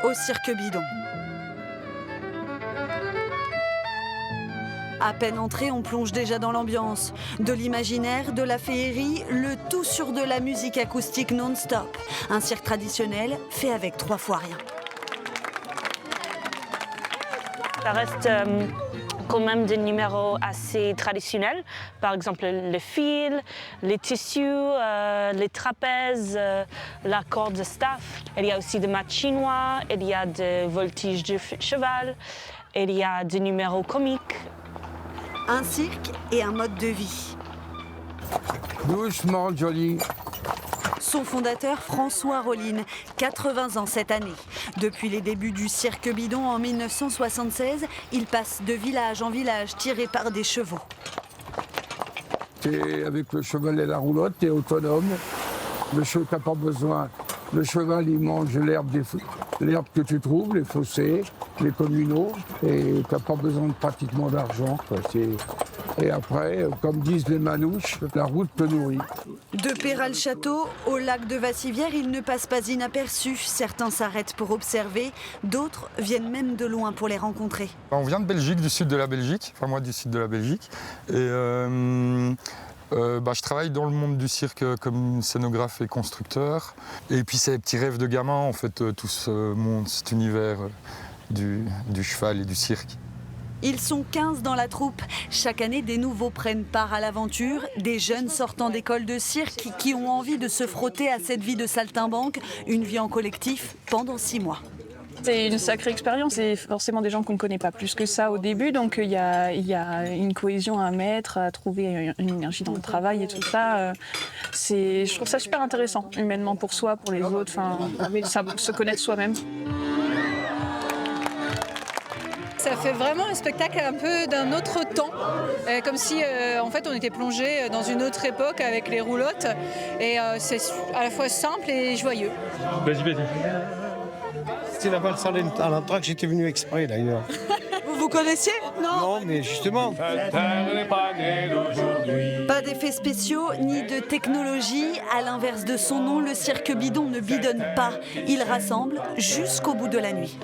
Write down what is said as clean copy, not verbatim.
au Cirque Bidon. À peine entré, on plonge déjà dans l'ambiance. De l'imaginaire, de la féerie, le tout sur de la musique acoustique non-stop. Un cirque traditionnel fait avec 3 fois rien. Ça reste quand même des numéros assez traditionnels. Par exemple, le fil, les tissus, les trapèzes, la corde de staff. Il y a aussi des maths chinois, il y a des voltiges de cheval, il y a des numéros comiques. Un cirque et un mode de vie. Doucement, Jolie. Son fondateur, François Rolline, 80 ans cette année. Depuis les débuts du Cirque Bidon en 1976, il passe de village en village tiré par des chevaux. T'es avec le cheval et la roulotte, t'es autonome. Le cheval, t'as pas besoin. Le cheval, il mange l'herbe que tu trouves, les fossés, les communaux, et t'as pas besoin de pratiquement d'argent, quoi. Et après, comme disent les manouches, la route te nourrit. De Péral-Château au lac de Vassivière, il ne passe pas inaperçu. Certains s'arrêtent pour observer, d'autres viennent même de loin pour les rencontrer. On vient de Belgique, du sud de la Belgique, enfin moi du sud de la Belgique. Et je travaille dans le monde du cirque comme scénographe et constructeur. Et puis c'est les petits rêves de gamin, en fait, tout ce monde, cet univers du cheval et du cirque. Ils sont 15 dans la troupe. Chaque année, des nouveaux prennent part à l'aventure. Des jeunes sortant d'école de cirque qui ont envie de se frotter à cette vie de saltimbanque, une vie en collectif pendant 6 mois. C'est une sacrée expérience et forcément des gens qu'on ne connaît pas plus que ça au début. Donc il y a une cohésion à mettre, à trouver une énergie dans le travail et tout ça. Je trouve ça super intéressant, humainement pour soi, pour les autres, se connaître soi-même. Ça fait vraiment un spectacle un peu d'un autre temps, comme si en fait on était plongé dans une autre époque avec les roulottes. Et c'est à la fois simple et joyeux. Vas-y. C'était la valse à l'entraque, j'étais venu exprès d'ailleurs. Vous connaissiez? Non, mais justement. Pas d'effets spéciaux ni de technologie. À l'inverse de son nom, le Cirque Bidon ne bidonne pas. Il rassemble jusqu'au bout de la nuit.